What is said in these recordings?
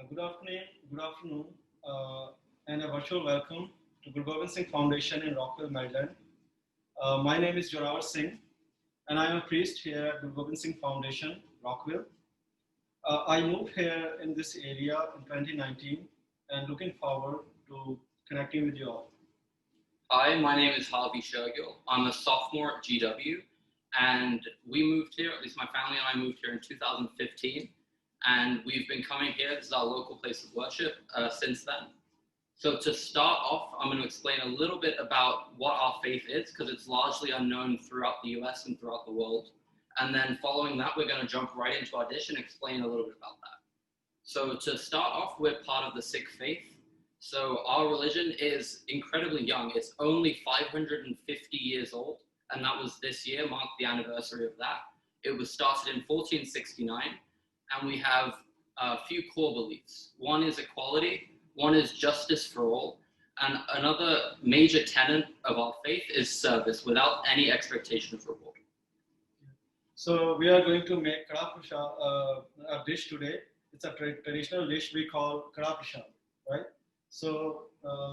Good afternoon, and a virtual welcome to Guru Gobind Singh Foundation in Rockville, Maryland. My name is Joraver Singh, and I am a priest here at Guru Gobind Singh Foundation, Rockville. I moved here in this area in 2019, and looking forward to connecting with you all. Hi, my name is Harvi and I'm a sophomore at GW, and we moved here, at least my family and I moved here in 2015, and we've been coming here. This is our local place of worship since then. So to start off, I'm going to explain a little bit about what our faith is, because it's largely unknown throughout the US and throughout the world. And then following that, we're going to jump right into our dish and explain a little bit about that. So to start off, we're part of the Sikh faith. So our religion is incredibly young. It's only 550 years old, and that was this year, marked the anniversary of that. It was started in 1469, and we have a few core beliefs. One is equality, one is justice for all, and another major tenet of our faith is service without any expectation of reward. So we are going to make Karah Parshad, a dish today. It's a traditional dish we call Karah Parshad, right? So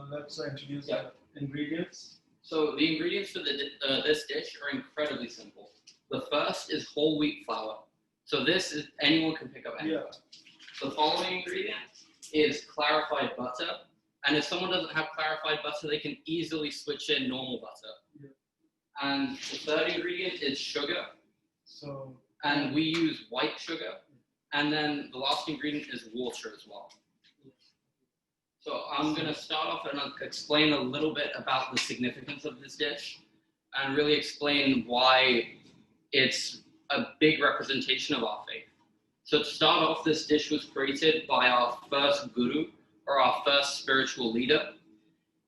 let's introduce the ingredients. So the ingredients for this dish are incredibly simple. The first is whole wheat flour. So this is, anyone can pick up anywhere. Yeah. The following ingredient is clarified butter. And if someone doesn't have clarified butter, they can easily switch in normal butter. Yeah. And the third ingredient is sugar. And we use white sugar. And then the last ingredient is water as well. So I'm going to start off and explain a little bit about the significance of this dish and really explain why it's a big representation of our faith. So to start off, this dish was created by our first guru, or our first spiritual leader,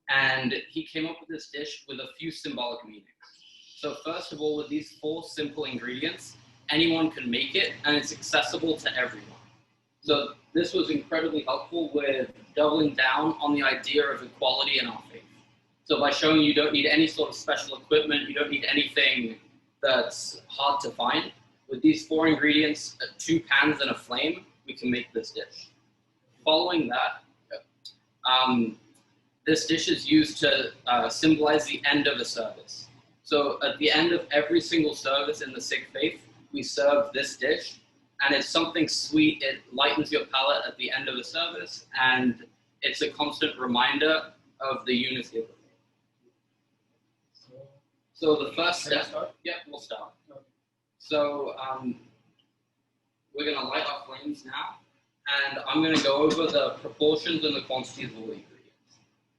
and he came up with this dish with a few symbolic meanings. So first of all, with these 4 simple ingredients, anyone can make it, and it's accessible to everyone. So this was incredibly helpful with doubling down on the idea of equality in our faith. So by showing you don't need any sort of special equipment, you don't need anything that's hard to find. With these 4 ingredients, 2 pans and a flame, we can make this dish. Following that, this dish is used to symbolize the end of a service. So at the end of every single service in the Sikh faith, we serve this dish, and it's something sweet. It lightens your palate at the end of the service, and it's a constant reminder of the unity of the faith. So the first step, we'll start. So we're going to light our flames now, and I'm going to go over the proportions and the quantities of all the ingredients.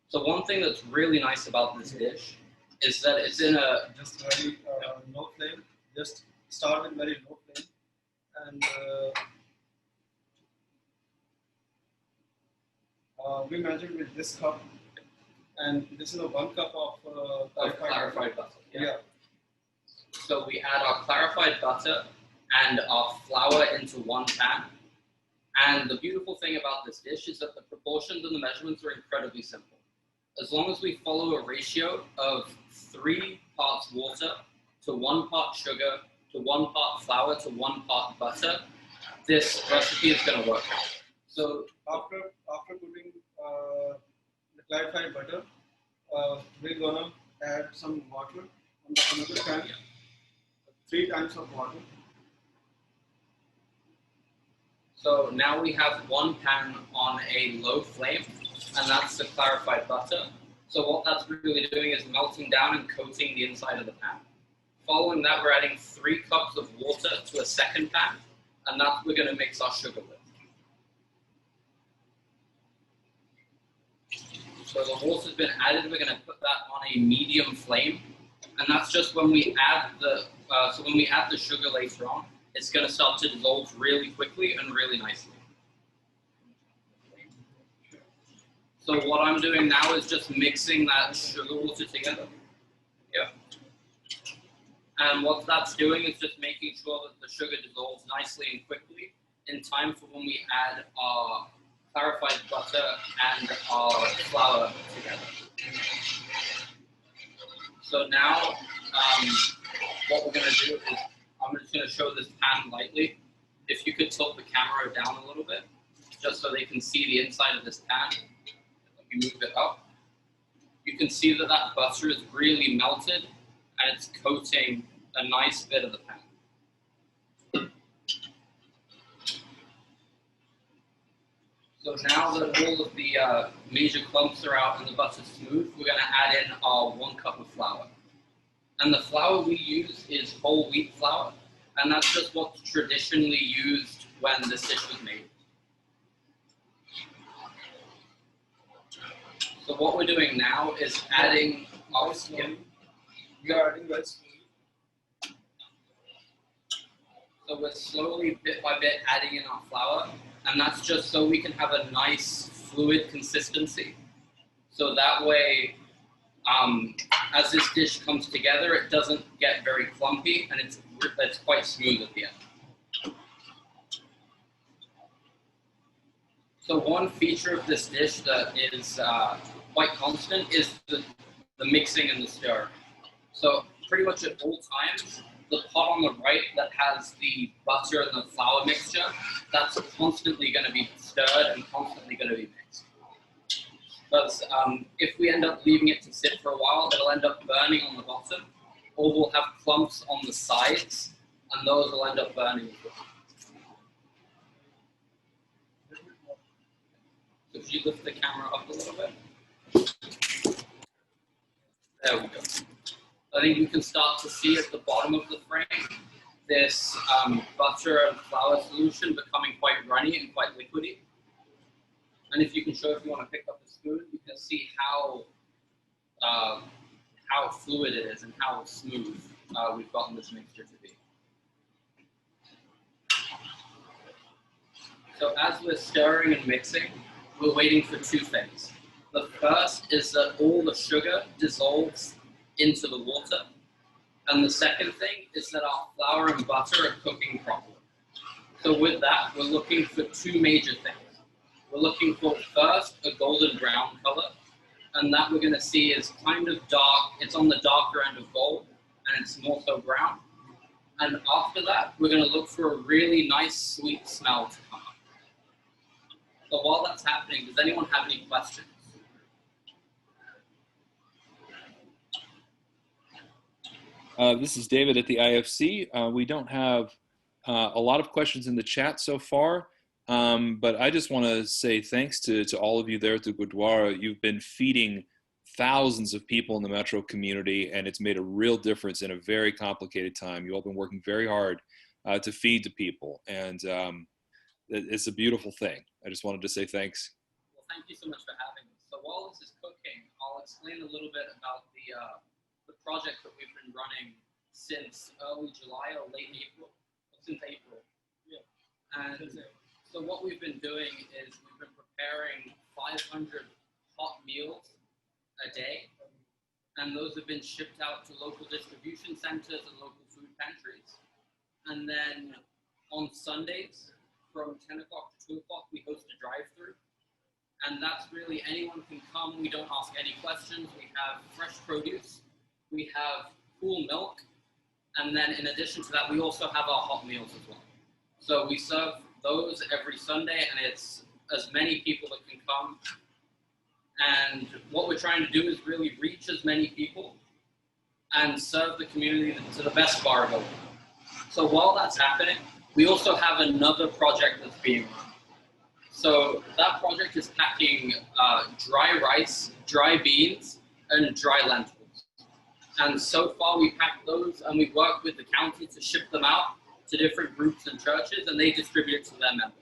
So one thing that's really nice about this dish is that it's in a just very low flame. Just start with very low flame, and we measured with this cup, and this is a 1 cup of clarified butter. Yeah. So we add our clarified butter and our flour into 1 pan. And the beautiful thing about this dish is that the proportions and the measurements are incredibly simple. As long as we follow a ratio of 3 parts water to 1 part sugar to 1 part flour to 1 part butter, this recipe is going to work out. So after putting the clarified butter, we're gonna add some water on another pan. 3 times of water. So now we have 1 pan on a low flame, and that's the clarified butter. So what that's really doing is melting down and coating the inside of the pan. Following that, we're adding 3 cups of water to a second pan, and that we're going to mix our sugar with. So the water's been added. We're going to put that on a medium flame, and that's just when we add the sugar later on. It's going to start to dissolve really quickly and really nicely. So what I'm doing now is just mixing that sugar water together. Yeah. And what that's doing is just making sure that the sugar dissolves nicely and quickly in time for when we add our clarified butter and our flour together. So now what we're going to do is I'm just going to show this pan lightly. If you could tilt the camera down a little bit. just so they can see the inside of this pan. Let me move it up. You can see that that butter is really melted and it's coating a nice bit of the pan. So now that all of the major clumps are out and the butter's smooth, we're going to add in our 1 cup of flour. And the flour we use is whole wheat flour, and that's just what's traditionally used when this dish was made. So what we're doing now is adding our skim. We are adding very slowly. So we're slowly, bit by bit, adding in our flour, and that's just so we can have a nice fluid consistency. So that way, as this dish comes together, it doesn't get very clumpy, and it's quite smooth at the end. So one feature of this dish that is quite constant is the mixing and the stir. So pretty much at all times, the pot on the right that has the butter and the flour mixture, that's constantly going to be stirred and constantly going to be mixed. Because if we end up leaving it to sit for a while, it'll end up burning on the bottom, or we'll have clumps on the sides, and those will end up burning as well. So if you lift the camera up a little bit. There we go. I think you can start to see at the bottom of the frame this butter and flour solution becoming quite runny and quite liquidy. And if you can show, if you want to pick up the spoon, you can see how fluid it is and how smooth we've gotten this mixture to be. So as we're stirring and mixing, we're waiting for 2 things. The first is that all the sugar dissolves into the water. And the second thing is that our flour and butter are cooking properly. So with that, we're looking for 2 major things. We're looking for first a golden brown color, and that we're going to see is kind of dark. It's on the darker end of gold, and it's more so brown. And after that, we're going to look for a really nice sweet smell to come up. So while that's happening, does anyone have any questions? This is David at the IFC. We don't have a lot of questions in the chat so far, but I just want to say thanks to all of you there at the Gurdwara. You've been feeding thousands of people in the Metro community, and it's made a real difference in a very complicated time. You've all been working very hard to feed the people, and it's a beautiful thing. I just wanted to say thanks. Well, thank you so much for having me. So while this is cooking, I'll explain a little bit about the project that we've been running since early July or late April, since April. Yeah. And so what we've been doing is we've been preparing 500 hot meals a day, and those have been shipped out to local distribution centers and local food pantries. And then on Sundays, from 10 o'clock to 2 o'clock, we host a drive-through. And that's really anyone can come. We don't ask any questions. We have fresh produce. We have cool milk. And then in addition to that, we also have our hot meals as well. So we serve those every Sunday, and it's as many people that can come. And what we're trying to do is really reach as many people and serve the community to the best of our ability. So while that's happening, we also have another project that's being run. So that project is packing dry rice, dry beans, and dry lentils. And so far we packed those, and we work with the county to ship them out to different groups and churches, and they distribute it to their members.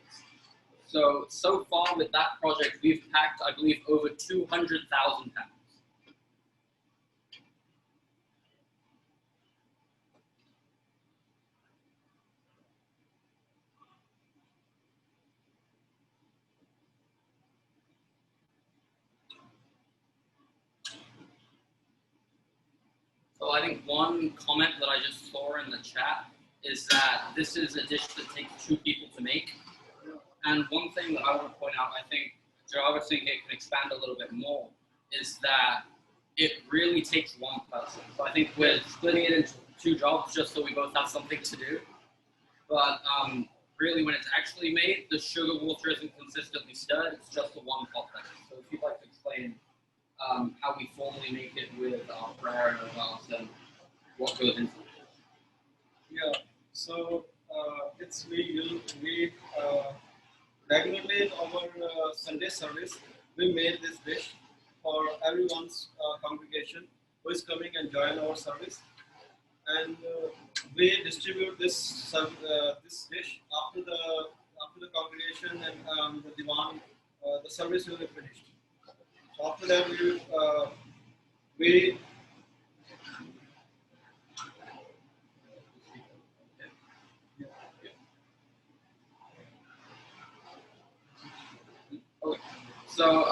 So far with that project, we've packed, I believe, over 200,000 pounds. So I think one comment that I just saw in the chat is that this is a dish that takes 2 people to make. And one thing that I want to point out, I think Joraver Singh here can expand a little bit more, is that it really takes one person. So I think we're splitting it into 2 jobs just so we both have something to do. But really when it's actually made, the sugar water isn't consistently stirred, it's just the one pot that is. So if you'd like to explain how we formally make it with our prayer and our fast and what goes into it. Yeah, so it's we regularly in our Sunday service we made this dish for everyone's congregation who is coming and join our service, and we distribute this dish after the congregation and the divan. The service will be finished. So after that we Okay. So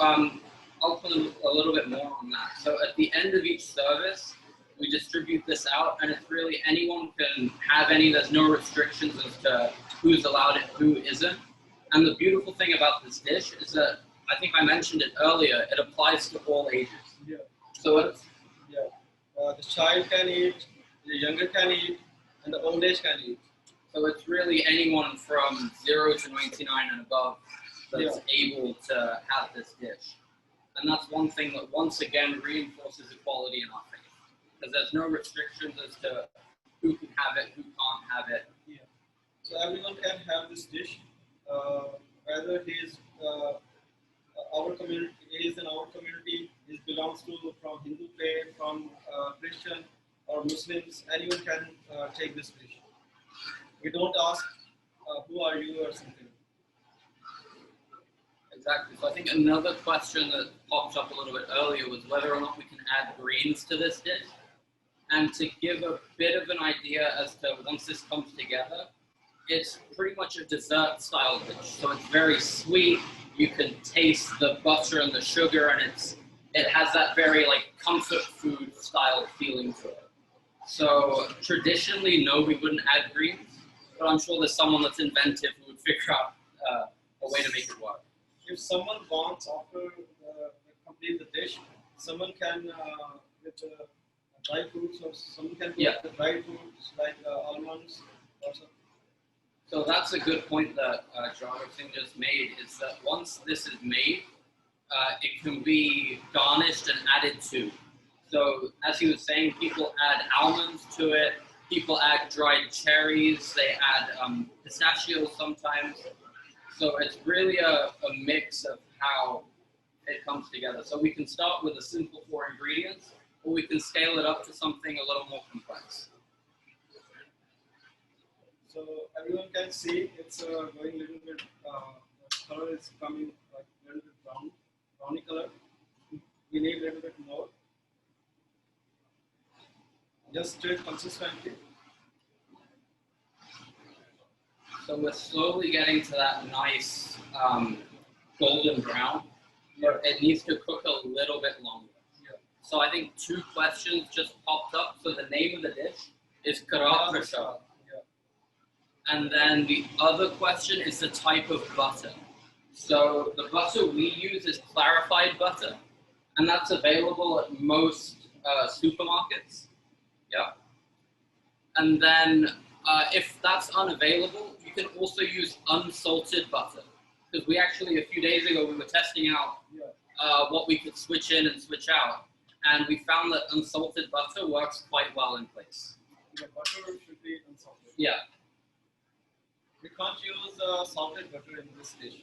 I'll put a little bit more on that. So at the end of each service, we distribute this out, and it's really anyone can have any. There's no restrictions as to who's allowed it, who isn't. And the beautiful thing about this dish is that I think I mentioned it earlier. It applies to all ages. yeah. So it's The child can eat, the younger can eat, and the old age can eat. So it's really anyone from 0 to 99 and above that's able to have this dish. And that's one thing that once again reinforces equality in our faith. Because there's no restrictions as to who can have it, who can't have it. Yeah. So everyone can have this dish, whether he is our community, he is in our community, he belongs to from Hindu faith, from Christian or Muslims. Anyone can take this dish. We don't ask who are you or something. Exactly. So I think another question that popped up a little bit earlier was whether or not we can add greens to this dish. And to give a bit of an idea as to once this comes together, it's pretty much a dessert style dish. So it's very sweet. You can taste the butter and the sugar, and it has that very like comfort food style feeling to it. So traditionally, no, we wouldn't add greens, but I'm sure there's someone that's inventive who would figure out a way to make it work. If someone wants after complete the dish, someone can with dry fruits, or someone can put the dry fruits like almonds or something. So that's a good point that Joraver just made, is that once this is made, it can be garnished and added to. So as he was saying, people add almonds to it, people add dried cherries, they add pistachios sometimes. So it's really a mix of how it comes together. So we can start with a simple 4 ingredients, or we can scale it up to something a little more complex. So everyone can see it's going a little bit, the color is coming like a little bit browny color. We need a little bit more. Just stir it consistently. So we're slowly getting to that nice golden brown, but it needs to cook a little bit longer. Yeah. So I think 2 questions just popped up. So the name of the dish is Karah Parshad. And then the other question is the type of butter. So the butter we use is clarified butter, and that's available at most supermarkets. Yeah. And then if that's unavailable, you can also use unsalted butter. Because we actually, a few days ago, we were testing out what we could switch in and switch out. And we found that unsalted butter works quite well in place. The butter should be unsalted. Yeah. We can't use salted butter in this dish.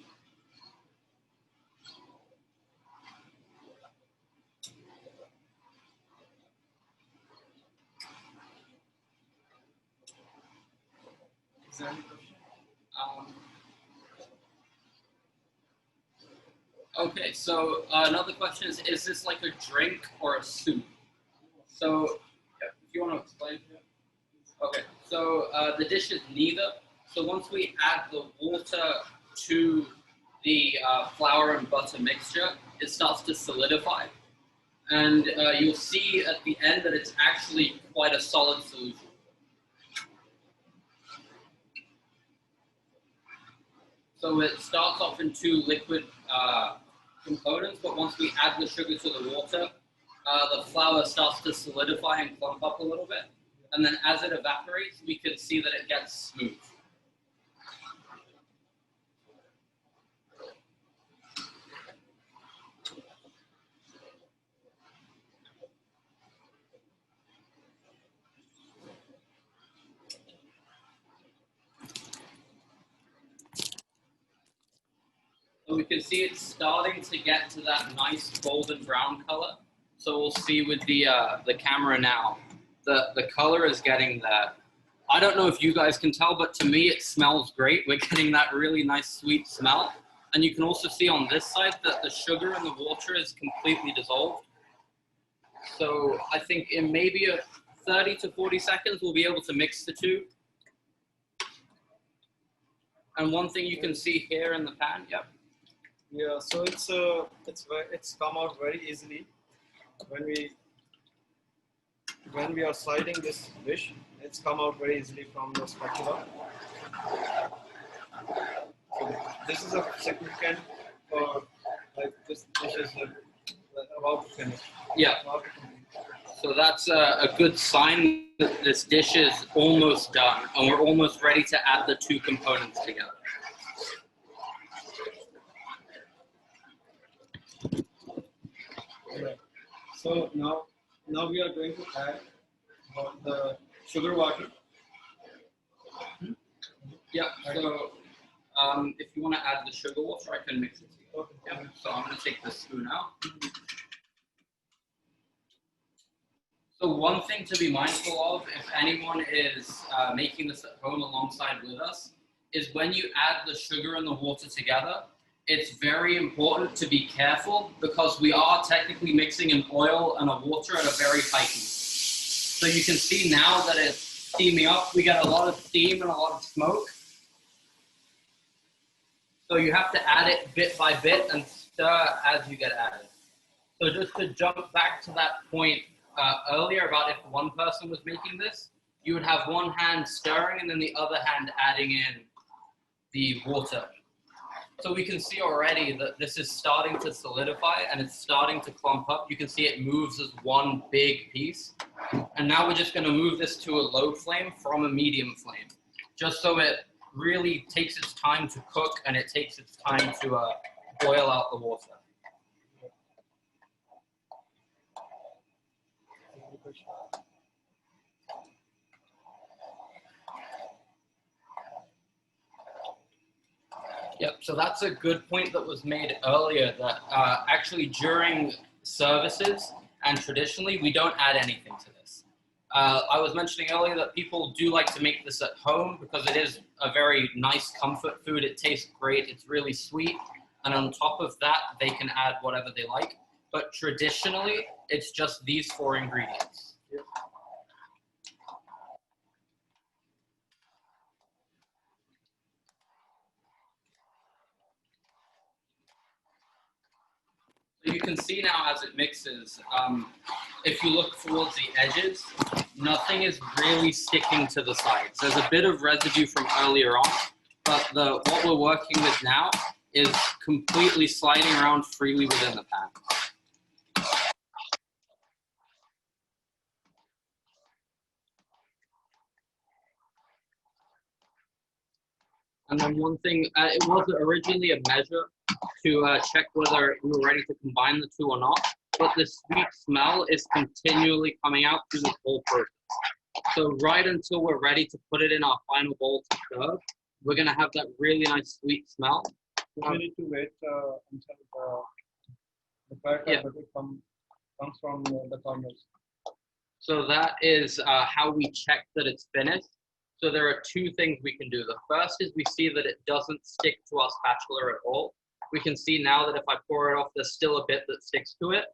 Is there any question? Okay, so another question is this like a drink or a soup? So, if you want to explain. Okay, so the dish is neither. So once we add the water to the flour and butter mixture, it starts to solidify. And you'll see at the end that it's actually quite a solid solution. So it starts off in 2 liquid components, but once we add the sugar to the water, the flour starts to solidify and clump up a little bit. And then as it evaporates, we can see that it gets smooth. So we can see it's starting to get to that nice golden brown color. So we'll see with the camera now, the color is getting there. I don't know if you guys can tell, but to me it smells great. We're getting that really nice sweet smell. And you can also see on this side that the sugar in the water is completely dissolved. So I think in maybe a 30 to 40 seconds, we'll be able to mix the two. And one thing you can see here in the pan, yep. Yeah, so it's come out very easily when we are sliding this dish. It's come out very easily from the spatula. So this is a significant for like this dish is about to finish. Yeah. So that's a good sign that this dish is almost done, and we're almost ready to add the two components together. Right. So now we are going to add the sugar water. Yeah. So if you want to add the sugar water, I can mix it together. Yeah. So I'm going to take the spoon out. So one thing to be mindful of, if anyone is making this at home alongside with us, is when you add the sugar and the water together, it's very important to be careful because we are technically mixing an oil and a water at a very high heat. So you can see now that it's steaming up. We get a lot of steam and a lot of smoke. So you have to add it bit by bit and stir as you get added. So just to jump back to that point earlier about if one person was making this, you would have one hand stirring and then the other hand adding in the water. So we can see already that this is starting to solidify and it's starting to clump up. You can see it moves as one big piece. And now we're just going to move this to a low flame from a medium flame, just so it really takes its time to cook and it takes its time to boil out the water. Yep, so that's a good point that was made earlier, that actually during services and traditionally, we don't add anything to this. I was mentioning earlier that people do like to make this at home because it is a very nice comfort food. It tastes great, it's really sweet, and on top of that, they can add whatever they like. But traditionally, it's just these 4 ingredients. Yep. So you can see now as it mixes, if you look towards the edges, nothing is really sticking to the sides. There's a bit of residue from earlier on, but what we're working with now is completely sliding around freely within the pan. And then one thing, it was originally a measure to check whether we were ready to combine the two or not, but the sweet smell is continually coming out through this whole process. So right until we're ready to put it in our final bowl to serve, we're going to have that really nice sweet smell. So we need to wait until the fat comes from the corners. So that is how we check that it's finished. So there are 2 things we can do. The first is we see that it doesn't stick to our spatula at all. We can see now that if I pour it off, there's still a bit that sticks to it.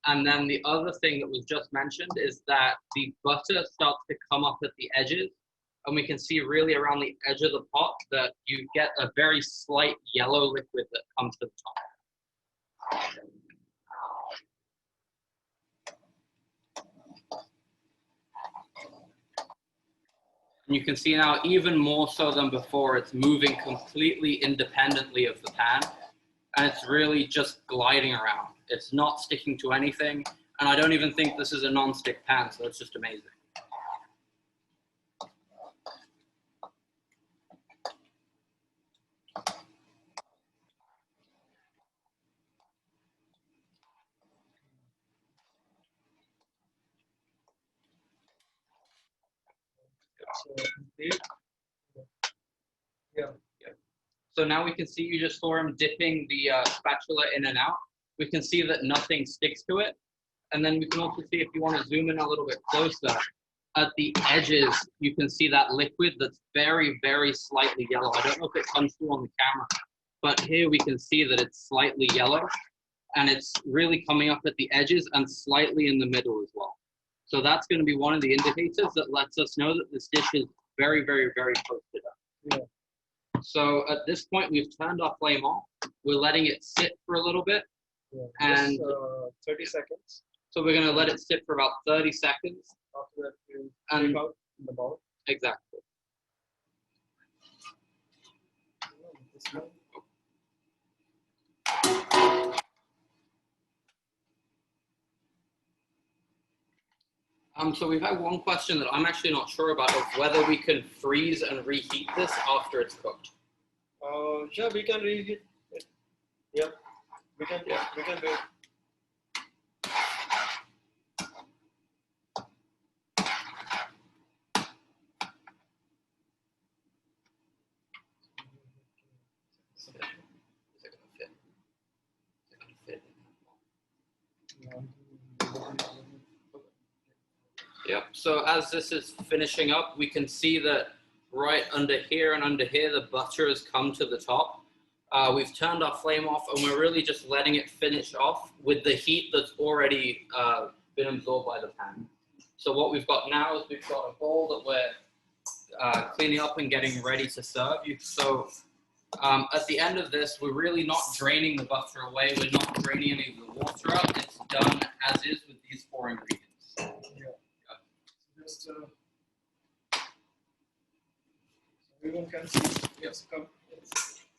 And then the other thing that was just mentioned is that the butter starts to come up at the edges. And we can see really around the edge of the pot that you get a very slight yellow liquid that comes to the top. And you can see now, even more so than before, it's moving completely independently of the pan. And it's really just gliding around. It's not sticking to anything. And I don't even think this is a non-stick pan, so it's just amazing. So yeah. So now we can see, you just saw him dipping the spatula in and out. We can see that nothing sticks to it. And then we can also see, if you want to zoom in a little bit closer, at the edges, you can see that liquid that's very, very slightly yellow. I don't know if it comes through on the camera, but here we can see that it's slightly yellow, and it's really coming up at the edges and slightly in the middle as well. So that's going to be one of the indicators that lets us know that this dish is very, very, very close to done. Yeah. So at this point, we've turned our flame off. We're letting it sit for a little bit. Yeah. And just, 30 seconds. So we're going to let it sit for about 30 seconds. After that, you And take out in the bowl. Exactly. So we've had one question that I'm actually not sure about, of whether we can freeze and reheat this after it's cooked. Sure, we can reheat it. Yeah, we can do it. Yep. So as this is finishing up, we can see that right under here and under here, the butter has come to the top. We've turned our flame off, and we're really just letting it finish off with the heat that's already been absorbed by the pan. So what we've got now is we've got a bowl that we're cleaning up and getting ready to serve. So at the end of this, we're really not draining the butter away. We're not draining any of the water out. It's done as is with these 4 ingredients. Just everyone can see. Yes, come.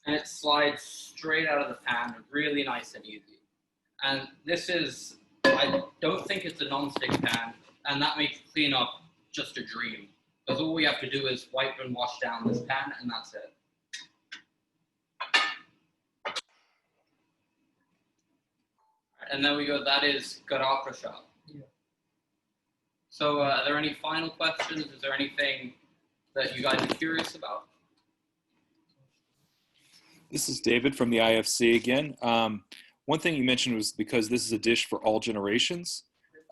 And it slides straight out of the pan, really nice and easy. And this is, I don't think it's a non-stick pan, and that makes cleanup just a dream. Because all we have to do is wipe and wash down this pan, and that's it. And there we go. That is Karah Parshad. So are there any final questions? Is there anything that you guys are curious about? This is David from the IFC again. One thing you mentioned was because this is a dish for all generations.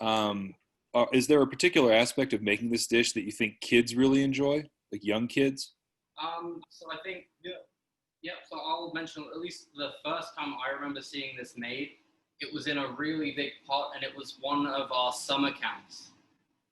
Is there a particular aspect of making this dish that you think kids really enjoy, like young kids? So I think, so I'll mention at least the first time I remember seeing this made, it was in a really big pot, and it was one of our summer camps.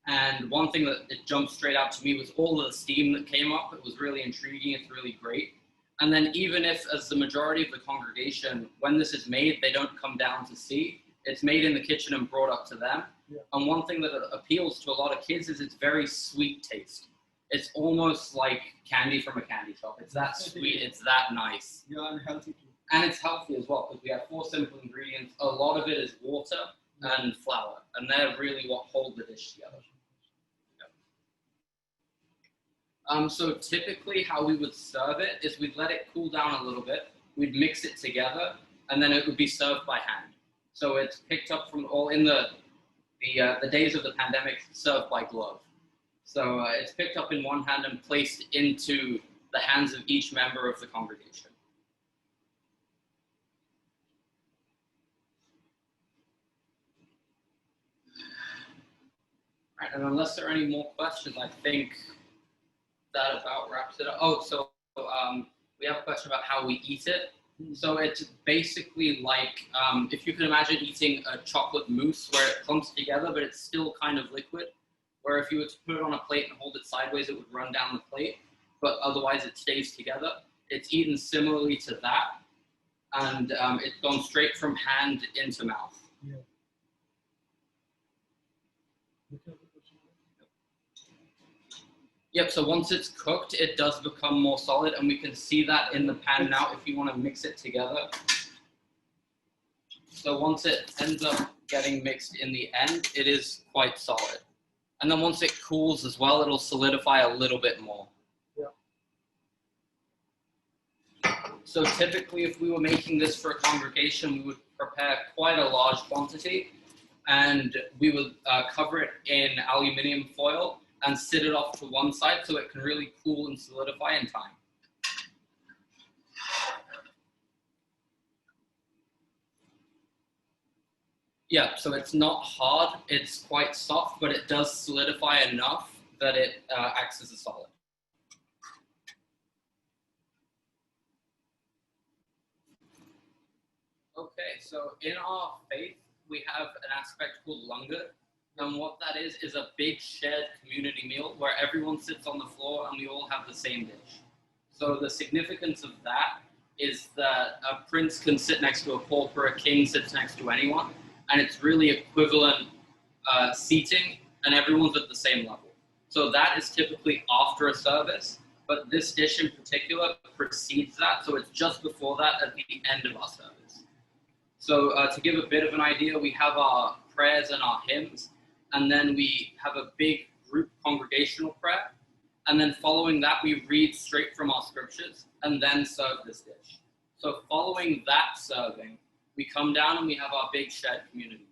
And one thing that it jumped straight out to me was all of the steam that came up. It was really intriguing. It's really great. And then even if, as the majority of the congregation, when this is made, they don't come down to see, it's made in the kitchen and brought up to them. Yeah. And one thing that appeals to a lot of kids is its very sweet taste. It's almost like candy from a candy shop. It's that sweet. It's that nice. Yeah, and healthy too. And it's healthy as well, because we have 4 simple ingredients. A lot of it is water and flour, and they're really what hold the dish together. So typically how we would serve it is we'd let it cool down a little bit, we'd mix it together, and then it would be served by hand. So it's picked up from all in the days of the pandemic, served by glove. So it's picked up in one hand and placed into the hands of each member of the congregation. All right, and unless there are any more questions, I think that about wraps it up. Oh, so we have a question about how we eat it. So it's basically like, if you can imagine eating a chocolate mousse where it clumps together, but it's still kind of liquid, where if you were to put it on a plate and hold it sideways, it would run down the plate, but otherwise it stays together. It's eaten similarly to that, and it's gone straight from hand into mouth. Yeah. Yep, so once it's cooked, it does become more solid, and we can see that in the pan now if you want to mix it together. So once it ends up getting mixed in the end, it is quite solid. And then once it cools as well, it'll solidify a little bit more. Yeah. So typically, if we were making this for a congregation, we would prepare quite a large quantity, and we would cover it in aluminum foil and sit it off to one side so it can really cool and solidify in time. Yeah, so it's not hard, it's quite soft, but it does solidify enough that it acts as a solid. Okay, so in our faith, we have an aspect called langar, and what that is a big shared community meal where everyone sits on the floor and we all have the same dish. So the significance of that is that a prince can sit next to a pauper, a king sits next to anyone, and it's really equivalent seating, and everyone's at the same level. So that is typically after a service, but this dish in particular precedes that, so it's just before that at the end of our service. So to give a bit of an idea, we have our prayers and our hymns, and then we have a big group congregational prayer, and then following that, we read straight from our scriptures, and then serve this dish. So following that serving, we come down and we have our big shared community.